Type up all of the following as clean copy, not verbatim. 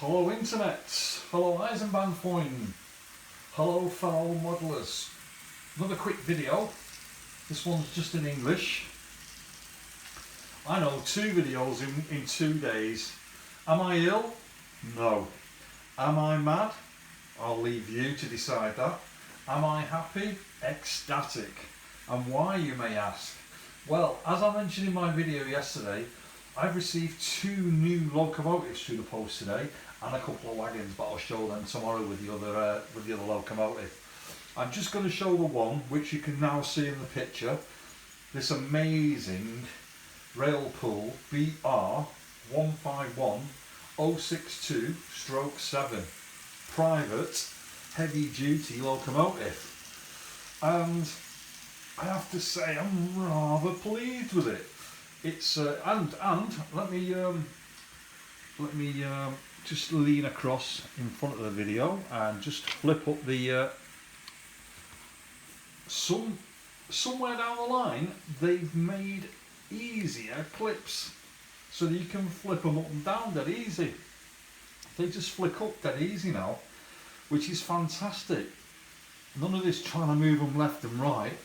Hello Internet, hello Eisenbahnfreunde, hello fellow modelers. Another quick video. This one's just in English. I know, 2 videos in 2 days. Am I ill? No. Am I mad? I'll leave you to decide that. Am I happy? Ecstatic. And why, you may ask? Well, as I mentioned in my video yesterday, I've received 2 new locomotives through the post today and a couple of wagons, but I'll show them tomorrow with the other locomotive. I'm just going to show the one which you can now see in the picture. This amazing Railpool BR 151062/7 private heavy duty locomotive, and I have to say I'm rather pleased with it. It's and let me just lean across in front of the video and just flip up the somewhere down the line they've made easier clips so that you can flip them up and down dead easy. They just flick up dead easy now, which is fantastic. None of this trying to move them left and right.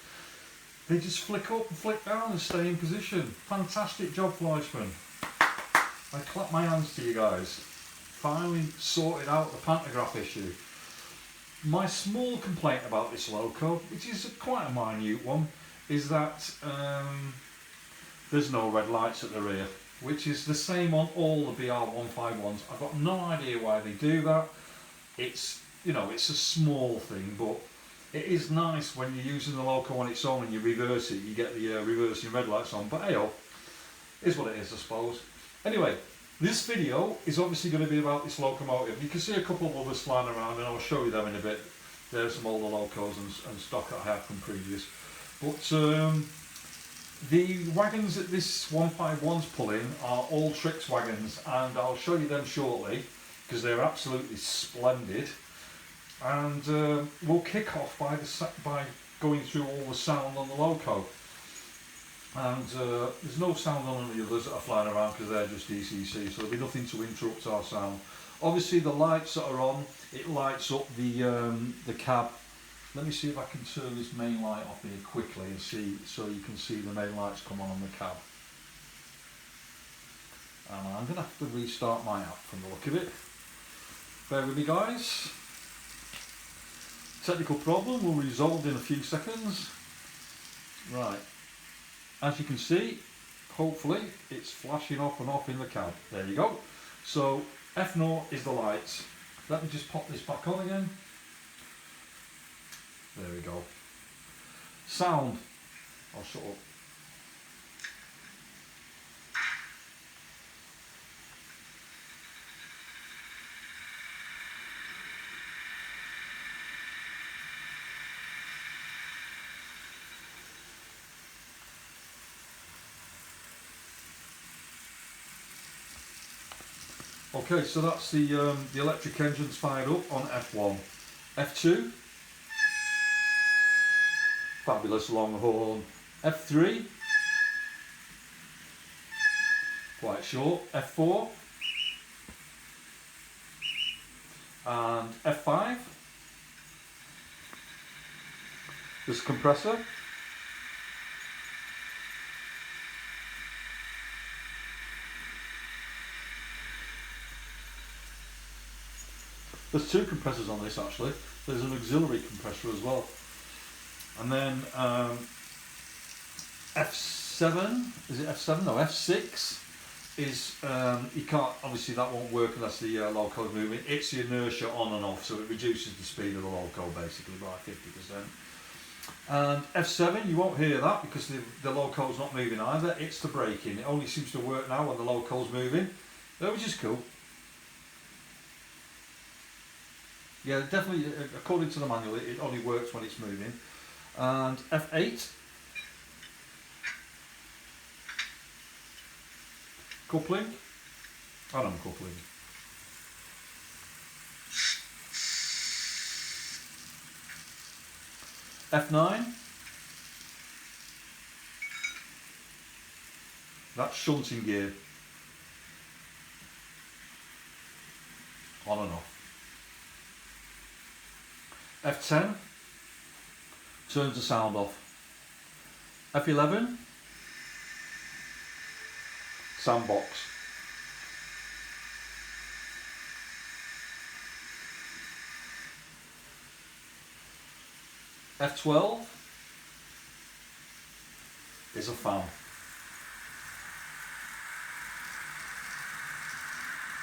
They just flick up and flick down and stay in position. Fantastic job, Fleischmann. I clap my hands to you guys. Finally sorted out the pantograph issue. My small complaint about this loco, which is quite a minute one, is that there's no red lights at the rear, which is the same on all the BR151s. I've got no idea why they do that. It's, you know, it's a small thing, but it is nice when you're using the loco on its own and you reverse it, you get the reversing red lights on, but hey, is what it is, I suppose. Anyway, this video is obviously going to be about this locomotive. You can see a couple of others flying around and I'll show you them in a bit. There's some older locos and stock that I have from previous. But the wagons that this 151's pulling are all Trix wagons, and I'll show you them shortly because they're absolutely splendid. And we'll kick off by going through all the sound on the loco. And there's no sound on the others that are flying around because they're just DCC, so there'll be nothing to interrupt our sound. Obviously the lights that are on, it lights up the cab. Let me see if I can turn this main light off here quickly and see, so you can see the main lights come on the cab. And I'm going to have to restart my app from the look of it. Bear with me, guys. Technical problem will be resolved in a few seconds. Right, as you can see, hopefully it's flashing off and off in the cab. There you go. So F0 is the lights. Let me just pop this back on again. There we go. Sound. I'll shut up. Okay, so that's the electric engines fired up on F1. F2, fabulous long horn. F3, quite short. F4 and F5. This compressor. There's 2 compressors on this actually. There's an auxiliary compressor as well. And then F7, is it F7? No, F6 is, you can't, obviously that won't work unless the loco is moving. It's the inertia on and off, so it reduces the speed of the loco basically by 50%. And F7, you won't hear that because the loco's not moving either. It's the braking. It only seems to work now when the loco's moving, which is cool. Yeah, definitely, according to the manual, it only works when it's moving. And F8, coupling, coupling. F9, that's shunting gear. on and off. F10 turns the sound off. F11 sound box. F12 is a fan.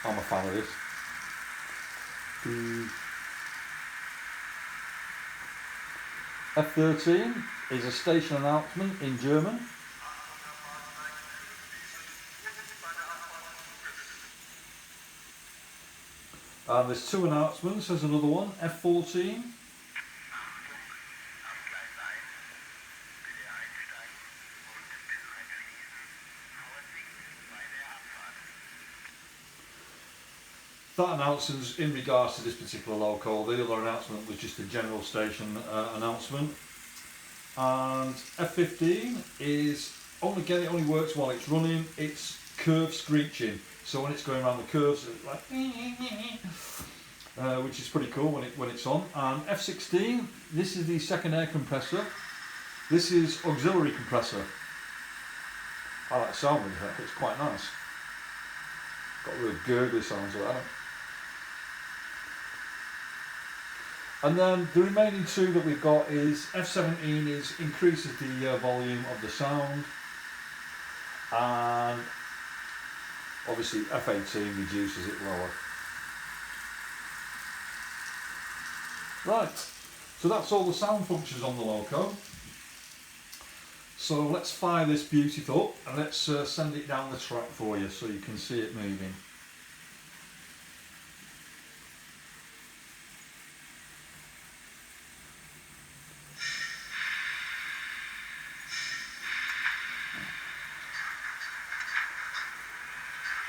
I'm a fan of this. F13 is a station announcement in German. And there's two announcements, there's another one, F14. That announcement's in regards to this particular loco. The other announcement was just a general station announcement. And F15 is, again, it only works while it's running. It's curve screeching. So when it's going around the curves, it's like, which is pretty cool when it's on. And F16, this is the second air compressor. This is auxiliary compressor. I like the sound of that. It's quite nice. Got real gurgly sounds of that. And then the remaining two that we've got is F17 increases the volume of the sound, and obviously F18 reduces it lower. Right, so that's all the sound functions on the loco. So let's fire this beauty up and let's send it down the track for you so you can see it moving.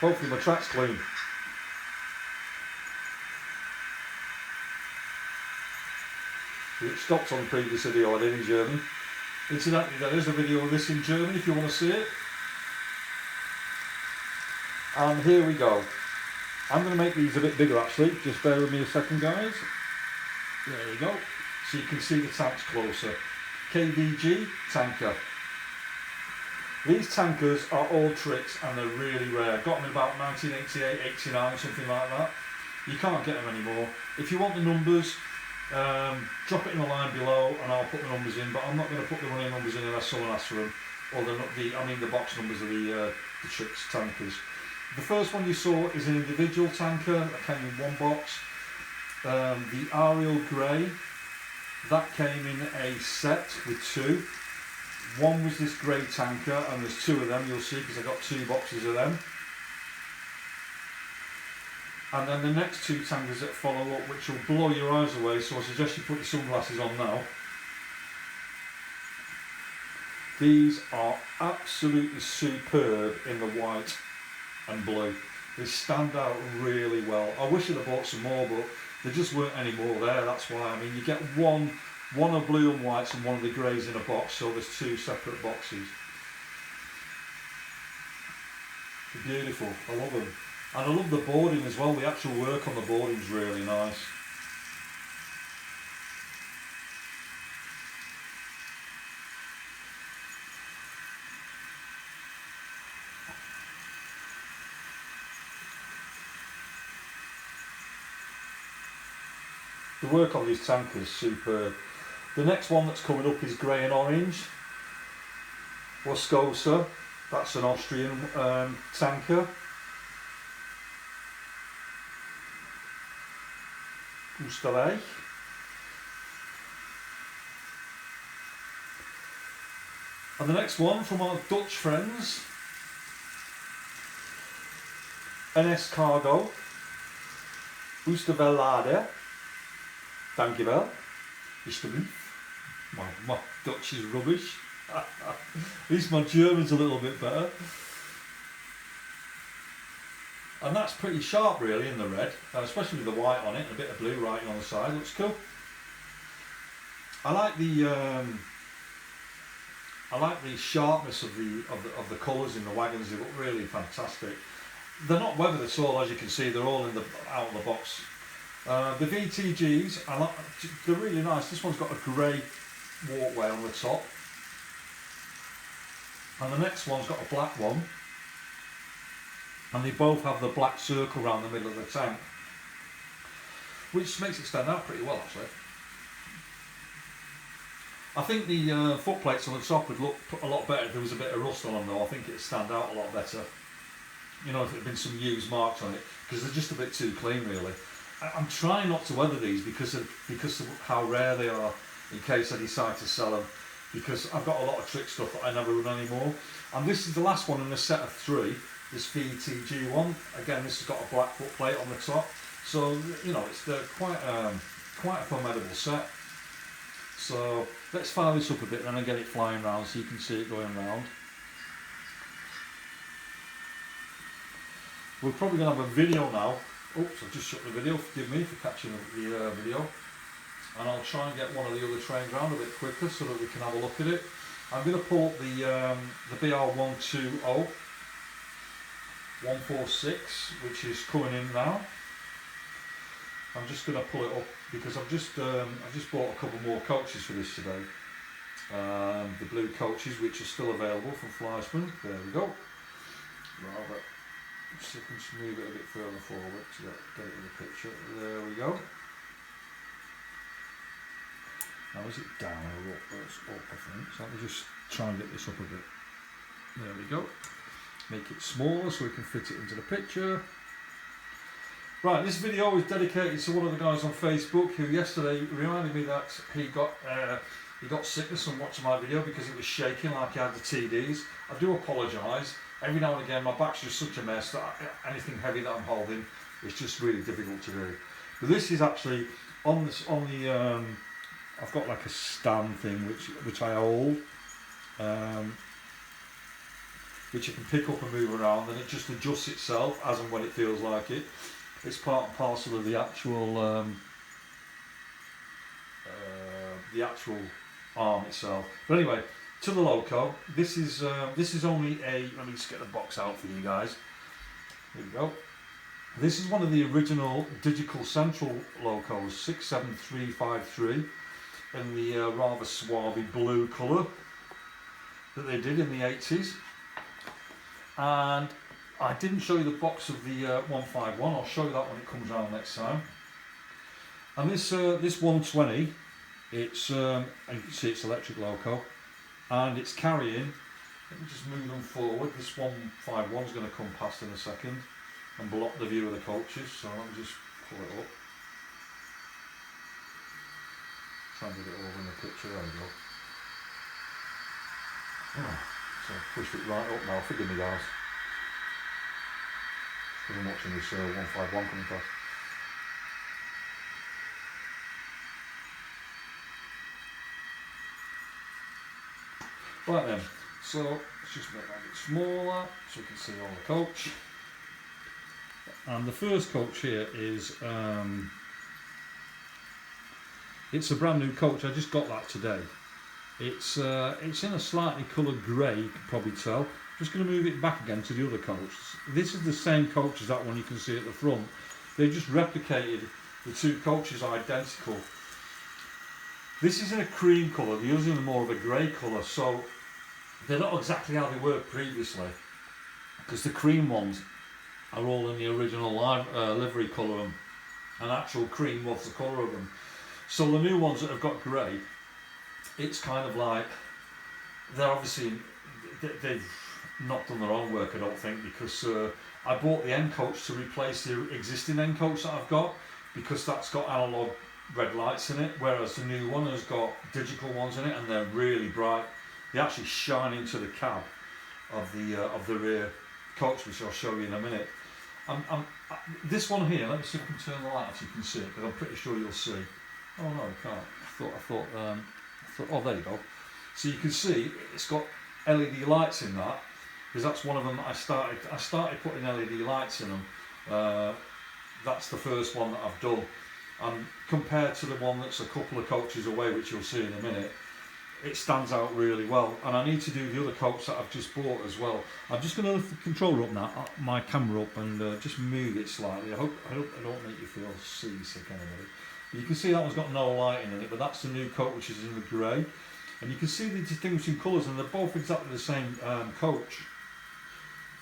Hopefully my track's clean. It stopped on the previous video I did in German. Incidentally, there is a video of this in German if you want to see it. And here we go. I'm going to make these a bit bigger actually, just bear with me a second guys. There we go. So you can see the tanks closer. KVG tanker. These tankers are all Trix and they're really rare. Got them in about 1988, 89, something like that. You can't get them anymore. If you want the numbers, drop it in the line below and I'll put the numbers in, but I'm not going to put the running numbers in unless someone asks for them. Or the box numbers of the Trix tankers. The first one you saw is an individual tanker that came in one box. The Ariel Grey, that came in a set with two. One was this grey tanker, and there's two of them, you'll see, because I got two boxes of them. And then the next two tankers that follow up, which will blow your eyes away, so I suggest you put your sunglasses on now. These are absolutely superb in the white and blue. They stand out really well. I wish I'd have bought some more, but there just weren't any more there, that's why. I mean, you get one of blue and whites and one of the greys in a box, so there's two separate boxes. They're beautiful, I love them. And I love the boarding as well, the actual work on the boarding is really nice. The work on these tankers is superb. The next one that's coming up is grey and orange. Wascosa, that's an Austrian tanker. Oostenrijk. And the next one from our Dutch friends, NS Cargo, Oosterwellade. Dankjewel. Alsjeblieft. My Dutch is rubbish. At least my German's a little bit better. And that's pretty sharp really in the red, especially with the white on it, a bit of blue writing on the side, looks cool. I like the sharpness of the colours in the wagons, they look really fantastic. They're not weathered at all, as you can see. They're all in the out of the box. The VTGs, they're really nice. This one's got a grey walkway on the top, and the next one's got a black one, and they both have the black circle around the middle of the tank, which makes it stand out pretty well actually. I think the foot plates on the top would look a lot better if there was a bit of rust on them though. I think it'd stand out a lot better. You know, if there had been some used marks on it, because they're just a bit too clean really. I'm trying not to weather these because of how rare they are, in case I decide to sell them, because I've got a lot of Trix stuff that I never run anymore. And this is the last one in a set of 3, this VTG one. Again, this has got a black foot plate on the top, so you know it's quite a formidable set. So let's fire this up a bit and then get it flying around so you can see it going around. We're probably going to have a video now. Oops, I've just shut the video, forgive me for catching the video. And I'll try and get one of the other trains around a bit quicker so that we can have a look at it. I'm going to pull up the BR120 146, which is coming in now. I'm just going to pull it up because I've just bought a couple more coaches for this today. The blue coaches, which are still available from Fleischmann. There we go. Right, see if I can just move it a bit further forward to get it in the picture. There we go. Now is it down or up? It's up, I think. So let me just try and get this up a bit. There we go. Make it smaller so we can fit it into the picture. Right, this video is dedicated to one of the guys on Facebook who yesterday reminded me that he got sickness from watching my video because it was shaking like he had the TDs. I do apologise. Every now and again my back's just such a mess that anything heavy that I'm holding is just really difficult to do. But this is actually on the I've got like a stand thing which I hold, which you can pick up and move around, and it just adjusts itself as and when it feels like it. It's part and parcel of the actual arm itself. But anyway, to the loco. This is only a. Let me just get the box out for you guys. Here we go. This is one of the original Digital Central locos, 67353, in the rather suave blue colour that they did in the 80s. And I didn't show you the box of the 151. I'll show you that when it comes around next time. And this 120, it's and you can see it's electric loco, and it's carrying. Let me just move them forward. This 151 is going to come past in a second and block the view of the coaches. So let me just pull it up. Try and get it over in the picture. There we go. Oh, so push it right up now. Forgive me, guys. I'm watching this 151 coming past. Right then, so let's just make that a bit smaller so we can see all the coach. And the first coach here is it's a brand new coach. I just got that today. It's in a slightly coloured grey, you can probably tell. Just going to move it back again to the other coach. This is the same coach as that one you can see at the front. They just replicated the two coaches identical. This is in a cream colour, the others in more of a grey colour, so they're not exactly how they were previously, because the cream ones are all in the original livery colour, and actual cream was the colour of them. So the new ones that have got grey, it's kind of like, they're obviously, they've not done their own work, I don't think, because I bought the end coach to replace the existing end coach that I've got, because that's got analog red lights in it, whereas the new one has got digital ones in it, and they're really bright. They actually shine into the cab of the rear coach, which I'll show you in a minute. This one here, let me see if I can turn the light off so you can see it, because I'm pretty sure you'll see. Oh no, I can't. I thought, oh, there you go. So you can see it's got LED lights in that, because that's one of them that I started putting LED lights in them. That's the first one that I've done. And compared to the one that's a couple of coaches away, which you'll see in a minute, it stands out really well. And I need to do the other coats that I've just bought as well. I'm just going to lift the controller up now, my camera up, and just move it slightly. I hope I don't make you feel seasick anyway. You can see that one's got no lighting in it, but that's the new coat, which is in the grey. And you can see the distinguishing colours, and they're both exactly the same coach.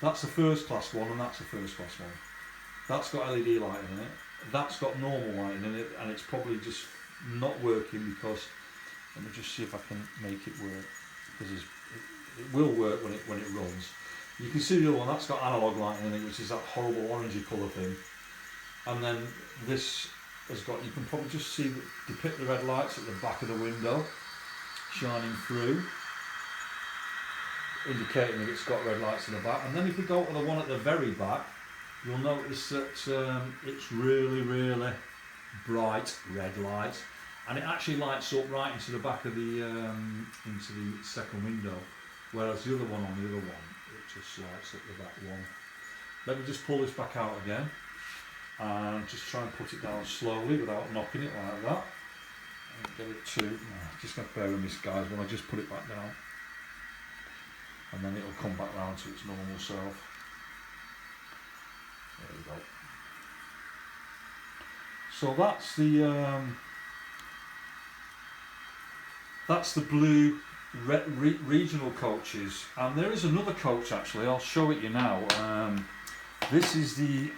That's the first class one, and that's the first class one. That's got LED lighting in it. That's got normal lighting in it, and it's probably just not working because, let me just see if I can make it work, because it will work when it runs. You can see the other one, that's got analog lighting in it, which is that horrible orangey colour thing. And then this has got, you can probably just see depict the red lights at the back of the window shining through, indicating that it's got red lights in the back. And then if you go to the one at the very back, you'll notice that it's really bright red lights, and it actually lights up right into the back of the second window, whereas the other one on the other one, it just lights up the back one. Let me just pull this back out again and just try and put it down slowly without knocking it like that. And get it to, just going to bear with me guys when I just put it back down, and then it'll come back round to its normal self. There we go. So that's the blue regional coaches, and there is another coach actually. I'll show it you now. This is the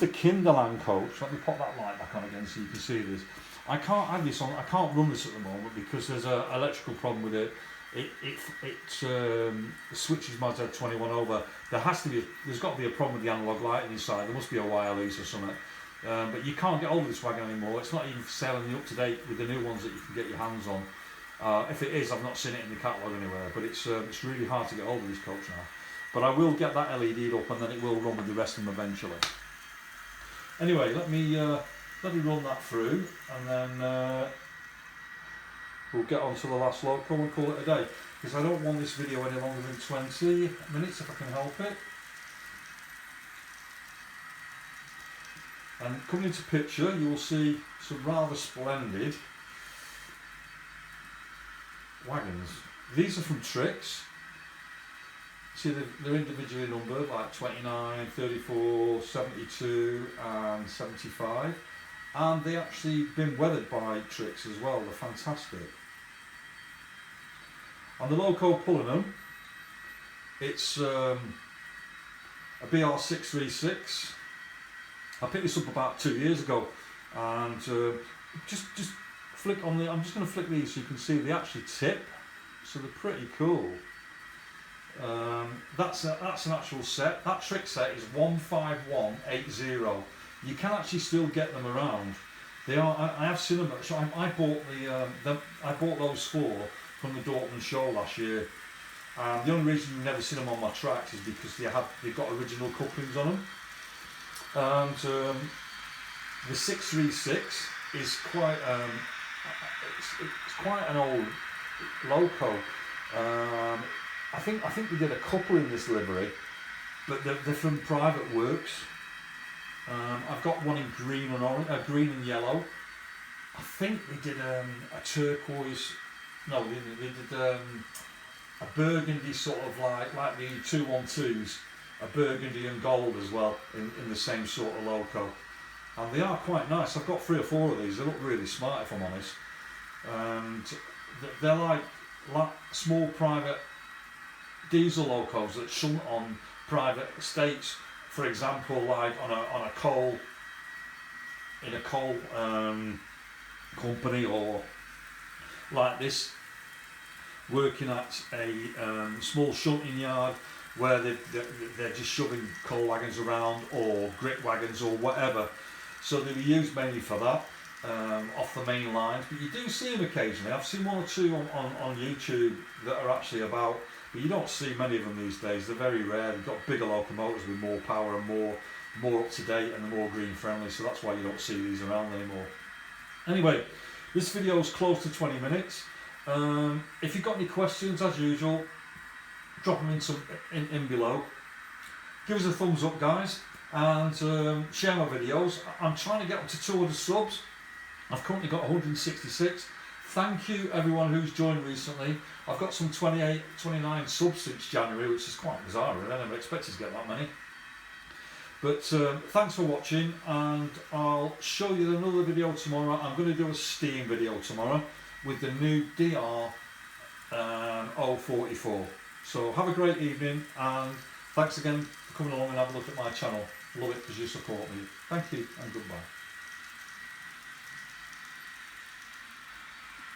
Kinderland coach. Let me pop that light back on again so you can see this. I can't have this on. I can't run this at the moment because there's an electrical problem with it. It switches my Z21 over. There's got to be a problem with the analog lighting inside. There must be a wire loose or something. But you can't get hold of this wagon anymore. It's not even for sale in the up to date with the new ones that you can get your hands on. If it is, I've not seen it in the catalogue anywhere. But it's really hard to get hold of this coach now. But I will get that LED'd up, and then it will run with the rest of them eventually. Anyway, let me run that through, and then we'll get on to the last loco and call it a day, because I don't want this video any longer than 20 minutes if I can help it. And coming into picture, you will see some rather splendid wagons. These are from Trix. See, they're individually numbered, like 29, 34, 72 and 75. And they actually been weathered by Trix as well. They're fantastic. On the loco pulling them, it's a BR636. I picked this up about 2 years ago, and just flick on the. I'm just going to flick these so you can see they actually tip, so they're pretty cool. That's an actual set. That Trix set is 15180. You can actually still get them around. They are. I have seen them. So I bought I bought those four from the Dortmund show last year. The only reason you've never seen them on my tracks is because they've got original couplings on them. And the 636 is quite it's quite an old loco. I think we did a couple in this livery, but they're from private works. I've got one in green and orange, green and yellow. I think they did a turquoise. No, they did a burgundy, sort of like the 212s, a burgundy and gold as well in the same sort of loco. And they are quite nice. I've got 3 or 4 of these. They look really smart, if I'm honest. And they're like small private diesel locos that shunt on private estates. For example, like on a coal company, or like this, working at a small shunting yard where they're just shoving coal wagons around, or grit wagons, or whatever. So they were used mainly for that, off the main lines. But you do see them occasionally. I've seen 1 or 2 on YouTube that are actually about, but you don't see many of them these days. They're very rare. They've got bigger locomotives with more power and more up to date, and they're more green friendly. So that's why you don't see these around anymore. Anyway, this video is close to 20 minutes. If you've got any questions, as usual, drop them in below. Give us a thumbs up, guys, and share my videos. I'm trying to get up to 200 subs. I've currently got 166. Thank you everyone who's joined recently. I've got some 28, 29 subs since January, which is quite bizarre really. I never expected to get that many. But thanks for watching, and I'll show you another video tomorrow. I'm going to do a steam video tomorrow with the new DR 044. So have a great evening, and thanks again for coming along and have a look at my channel. Love it because you support me. Thank you and goodbye.